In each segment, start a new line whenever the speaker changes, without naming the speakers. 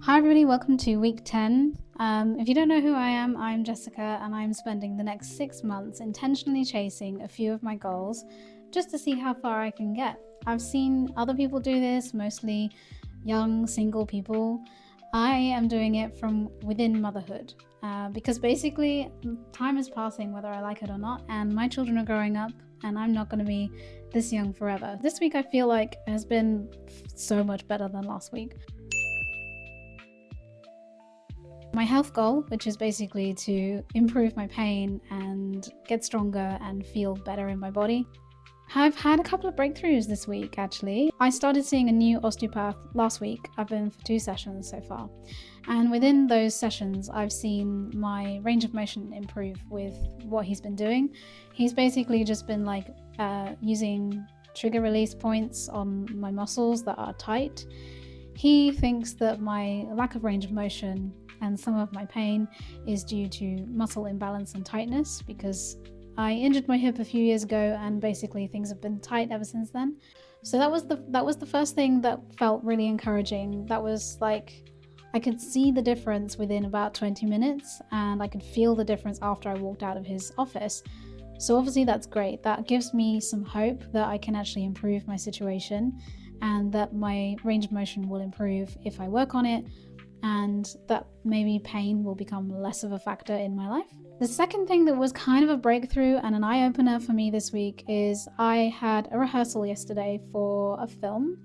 Hi everybody, welcome to week 10. If you don't know who I am, I'm Jessica and I'm spending the next 6 months intentionally chasing a few of my goals just to see how far I can get. I've seen other people do this, mostly young single people. I am doing it from within motherhood because basically time is passing whether I like it or not, and my children are growing up and I'm not going to be this young forever. This week I feel like has been so much better than last week. My health goal, which is basically to improve my pain and get stronger and feel better in my body. I've had a couple of breakthroughs this week actually. I started seeing a new osteopath last week. I've been for 2 sessions so far. And within those sessions, I've seen my range of motion improve with what he's been doing. He's basically just been using trigger release points on my muscles that are tight. He thinks that my lack of range of motion and some of my pain is due to muscle imbalance and tightness, because I injured my hip a few years ago and basically things have been tight ever since then. So that was the first thing that felt really encouraging. That was like I could see the difference within about 20 minutes and I could feel the difference after I walked out of his office. So obviously that's great. That gives me some hope that I can actually improve my situation and that my range of motion will improve if I work on it, and that maybe pain will become less of a factor in my life. The second thing that was kind of a breakthrough and an eye-opener for me this week is I had a rehearsal yesterday for a film,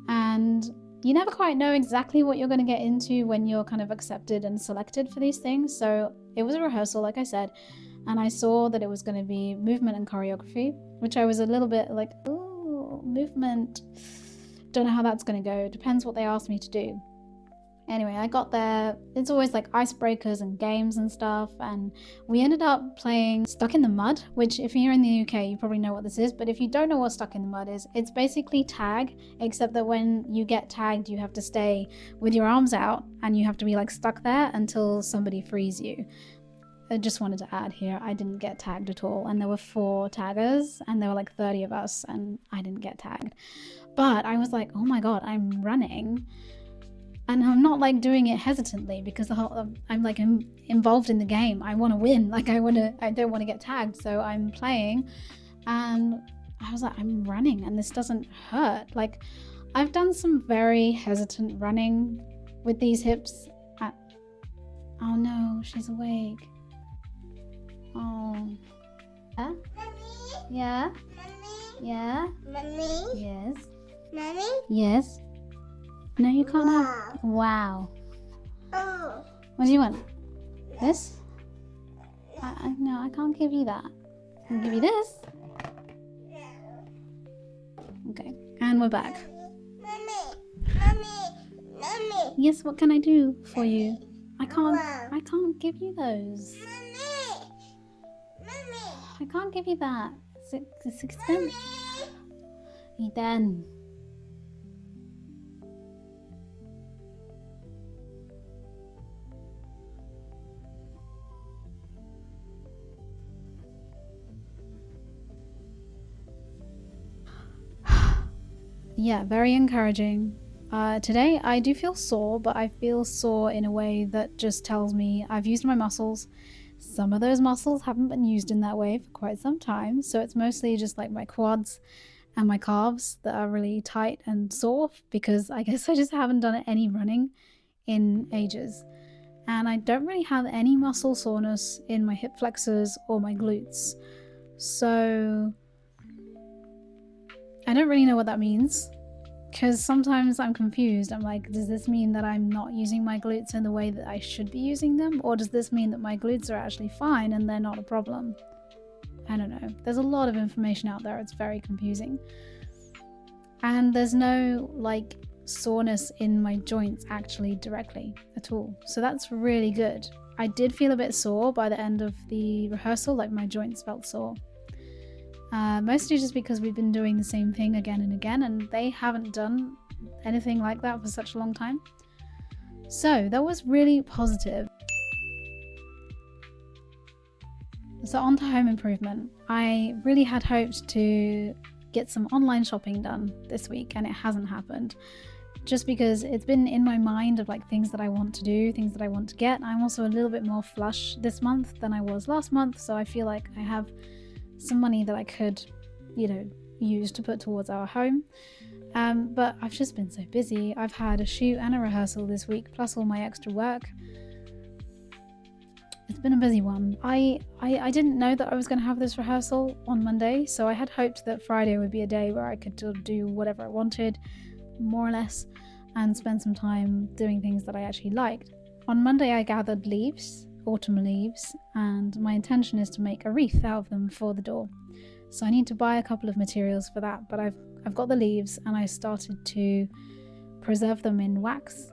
and you never quite know exactly what you're going to get into when you're kind of accepted and selected for these things. So it was a rehearsal, like I said, and I saw that it was going to be movement and choreography, which I was a little bit like, ooh, movement, don't know how that's going to go, depends what they asked me to do. Anyway, I got there. It's always like icebreakers and games and stuff, and we ended up playing Stuck in the Mud, which if you're in the UK you probably know what this is, but if you don't know what Stuck in the Mud is, it's basically tag, except that when you get tagged you have to stay with your arms out and you have to be like stuck there until somebody frees you. I just wanted to add here, I didn't get tagged at all, and there were 4 taggers and there were like 30 of us and I didn't get tagged. But I was like, oh my god, I'm running. And I'm not like doing it hesitantly because I'm like involved in the game. I want to win. Like I don't want to get tagged. So I'm playing, and I was like, I'm running, and this doesn't hurt. Like I've done some very hesitant running with these hips. Oh no, she's awake. Oh. Yeah.
Mommy?
Yeah.
Mommy?
Yeah.
Mommy?
Yes.
Mommy?
Yes. No, you can't
Wow.
have. Wow.
Oh.
What do you want? This? No, I can't give you that. I can give you this. Okay, and we're back.
Mommy? Mommy? Mommy?
Yes, what can I do for you? I
Wow.
can't give you those.
Mommy? Mommy?
I can't give you that. It's expensive.
Mommy?
Then. Yeah, very encouraging. Today I do feel sore, but I feel sore in a way that just tells me I've used my muscles. Some of those muscles haven't been used in that way for quite some time, so it's mostly just like my quads and my calves that are really tight and sore, because I guess I just haven't done any running in ages. And I don't really have any muscle soreness in my hip flexors or my glutes. So I don't really know what that means, because sometimes I'm confused. I'm like, does this mean that I'm not using my glutes in the way that I should be using them? Or does this mean that my glutes are actually fine and they're not a problem? I don't know. There's a lot of information out there. It's very confusing. And there's no like soreness in my joints actually directly at all. So that's really good. I did feel a bit sore by the end of the rehearsal, like my joints felt sore. Mostly just because we've been doing the same thing again and again, and they haven't done anything like that for such a long time. So that was really positive. So on to home improvement. I really had hoped to get some online shopping done this week, and it hasn't happened. just because it's been in my mind of like things that I want to do, things that I want to get. I'm also a little bit more flush this month than I was last month, so I feel like I have some money that I could, use to put towards our home. But I've just been so busy. I've had a shoot and a rehearsal this week, plus all my extra work. It's been a busy one. I didn't know that I was going to have this rehearsal on Monday, so I had hoped that Friday would be a day where I could do whatever I wanted, more or less, and spend some time doing things that I actually liked. On Monday I gathered leaves, autumn leaves, and my intention is to make a wreath out of them for the door. So I need to buy a couple of materials for that, but I've got the leaves and I started to preserve them in wax,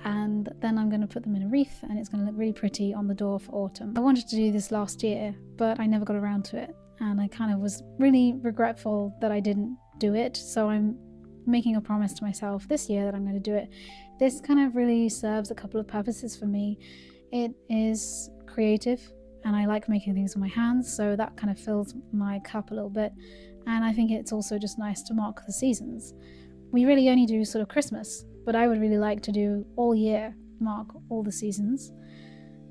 and then I'm going to put them in a wreath and it's going to look really pretty on the door for autumn. I wanted to do this last year, but I never got around to it, and I kind of was really regretful that I didn't do it, so I'm making a promise to myself this year that I'm going to do it. This kind of really serves a couple of purposes for me. It is creative and I like making things with my hands, so that kind of fills my cup a little bit, and I think it's also just nice to mark the seasons. We really only do sort of Christmas, but I would really like to do all year, mark all the seasons.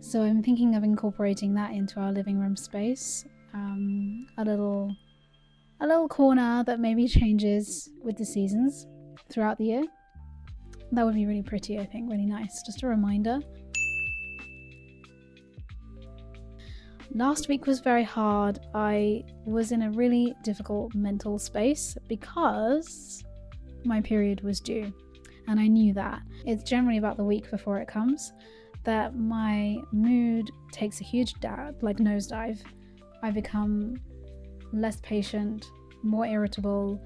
So I'm thinking of incorporating that into our living room space. A little corner that maybe changes with the seasons throughout the year. That would be really pretty, I think, really nice. Just a reminder. Last week was very hard. I was in a really difficult mental space because my period was due, and I knew that. It's generally about the week before it comes that my mood takes a huge nosedive. I become less patient, more irritable,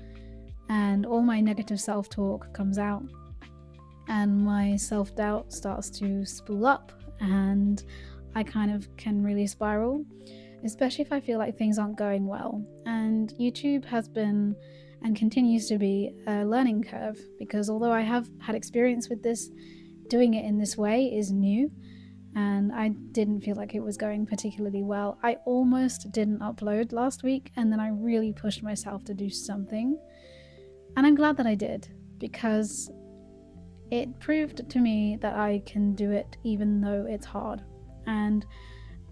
and all my negative self-talk comes out, and my self-doubt starts to spool up, and I kind of can really spiral, especially if I feel like things aren't going well. And YouTube has been and continues to be a learning curve, because although I have had experience with this, doing it in this way is new, and I didn't feel like it was going particularly well. I almost didn't upload last week, and then I really pushed myself to do something, and I'm glad that I did, because it proved to me that I can do it even though it's hard. And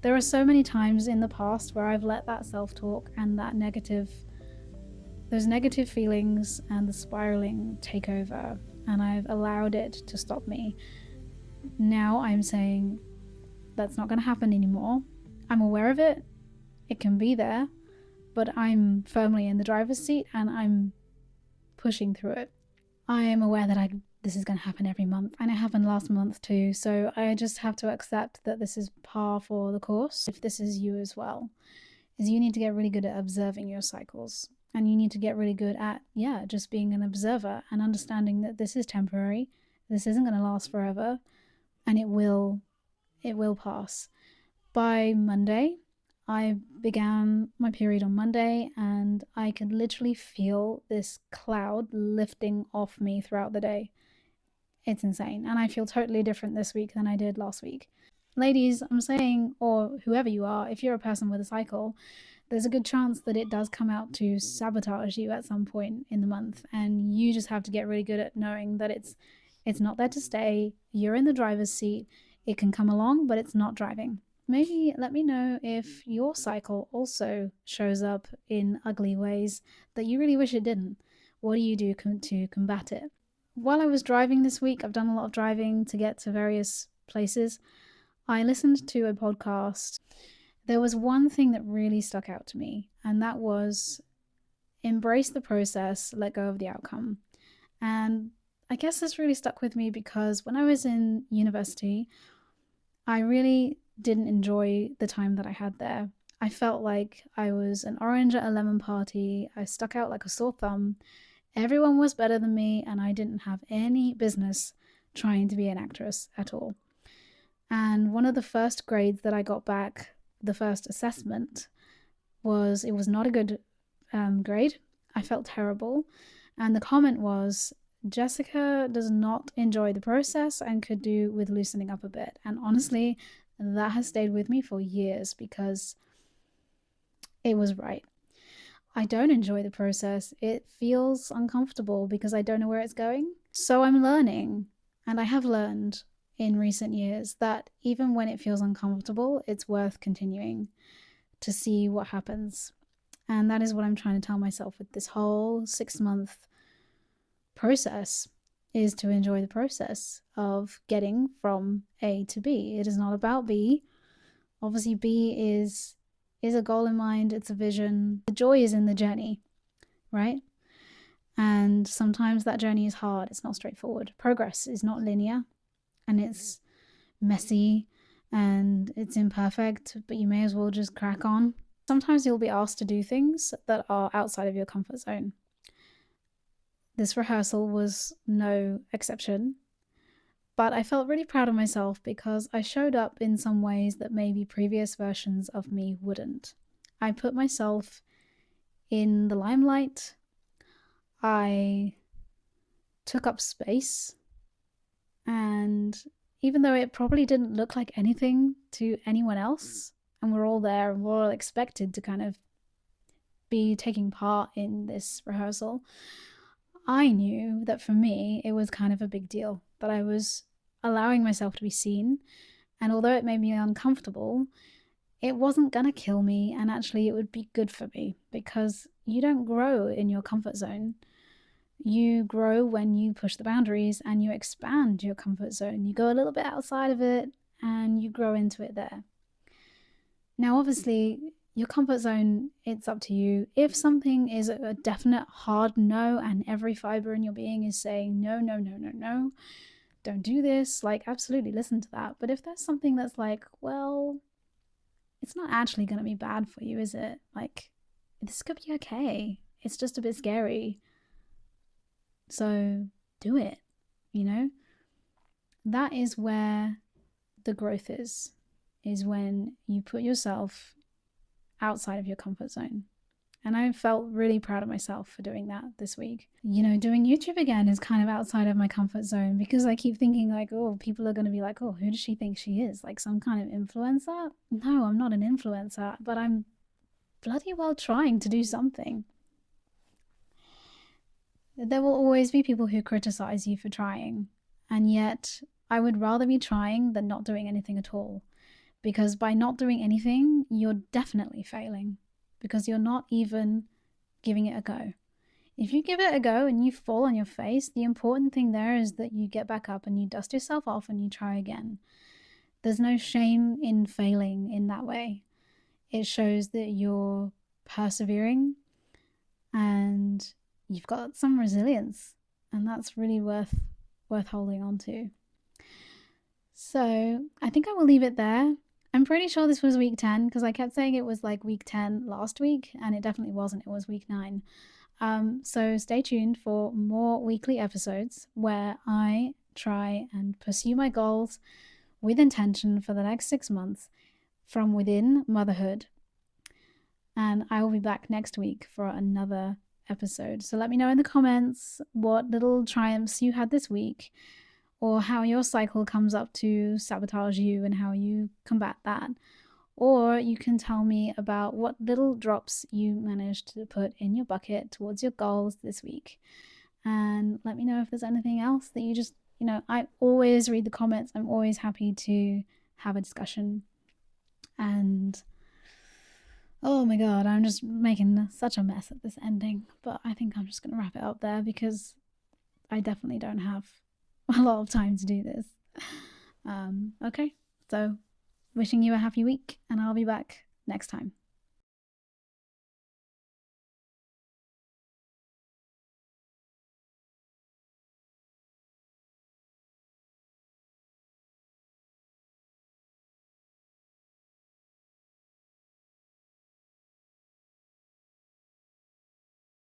there are so many times in the past where I've let that self-talk and those negative feelings and the spiraling take over, and I've allowed it to stop me. Now I'm saying that's not going to happen anymore. I'm aware of it. It can be there, but I'm firmly in the driver's seat and I'm pushing through it. I am aware that this is going to happen every month, and it happened last month too, so I just have to accept that this is par for the course. If this is you as well, is you need to get really good at observing your cycles, and you need to get really good at just being an observer and understanding that this is temporary, this isn't going to last forever, and it will pass. By Monday, I began my period on Monday, and I could literally feel this cloud lifting off me throughout the day. It's insane, and I feel totally different this week than I did last week. Ladies, I'm saying, or whoever you are, if you're a person with a cycle, there's a good chance that it does come out to sabotage you at some point in the month, and you just have to get really good at knowing that it's not there to stay. You're in the driver's seat. It can come along, but it's not driving. Maybe let me know if your cycle also shows up in ugly ways that you really wish it didn't. What do you do to combat it? While I was driving this week, I've done a lot of driving to get to various places. I listened to a podcast. There was one thing that really stuck out to me, and that was embrace the process, let go of the outcome. And I guess this really stuck with me because when I was in university, I really didn't enjoy the time that I had there. I felt like I was an orange at a lemon party. I stuck out like a sore thumb. Everyone was better than me, and I didn't have any business trying to be an actress at all. And one of the first grades that I got back, the first assessment, it was not a good grade. I felt terrible. And the comment was, Jessica does not enjoy the process and could do with loosening up a bit. And honestly, that has stayed with me for years because it was right. I don't enjoy the process. It feels uncomfortable because I don't know where it's going. So I'm learning, and I have learned in recent years that even when it feels uncomfortable, it's worth continuing to see what happens. And that is what I'm trying to tell myself with this whole 6 month process, is to enjoy the process of getting from A to B. It is not about B. Obviously, B is a goal in mind, it's a vision. The joy is in the journey, right? And sometimes that journey is hard, it's not straightforward. Progress is not linear, and it's messy and it's imperfect, but you may as well just crack on. Sometimes you'll be asked to do things that are outside of your comfort zone. This rehearsal was no exception, but I felt really proud of myself because I showed up in some ways that maybe previous versions of me wouldn't. I put myself in the limelight. I took up space, and even though it probably didn't look like anything to anyone else, and we're all there and we're all expected to kind of be taking part in this rehearsal, I knew that for me it was kind of a big deal, that I was allowing myself to be seen. And although it made me uncomfortable, it wasn't gonna kill me, and actually it would be good for me, because you don't grow in your comfort zone. You grow when you push the boundaries and you expand your comfort zone. You go a little bit outside of it and you grow into it there. Now, obviously, your comfort zone, it's up to you. If something is a definite hard no, and every fiber in your being is saying no, no, no, no, no, don't do this, like, absolutely listen to that. But if there's something that's like, well, it's not actually going to be bad for you, is it? Like, this could be okay. It's just a bit scary. So do it, you know? That is where the growth is when you put yourself outside of your comfort zone. And I felt really proud of myself for doing that this week. You know, doing YouTube again is kind of outside of my comfort zone, because I keep thinking like, oh, people are going to be like, oh, who does she think she is? Like some kind of influencer? No, I'm not an influencer, but I'm bloody well trying to do something. There will always be people who criticize you for trying, and yet I would rather be trying than not doing anything at all, because by not doing anything, you're definitely failing, because you're not even giving it a go. If you give it a go and you fall on your face, the important thing there is that you get back up and you dust yourself off and you try again. There's no shame in failing in that way. It shows that you're persevering and you've got some resilience, and that's really worth holding on to. So I think I will leave it there. I'm pretty sure this was week 10, because I kept saying it was like week 10 last week, and it definitely wasn't. It was week 9. So stay tuned for more weekly episodes where I try and pursue my goals with intention for the next 6 months from within motherhood. And I will be back next week for another episode. So let me know in the comments what little triumphs you had this week, or how your cycle comes up to sabotage you and how you combat that. Or you can tell me about what little drops you managed to put in your bucket towards your goals this week. And let me know if there's anything else that you just, I always read the comments. I'm always happy to have a discussion. And oh my god, I'm just making such a mess at this ending. But I think I'm just going to wrap it up there, because I definitely don't have a lot of time to do this. Okay, so wishing you a happy week, and I'll be back next time.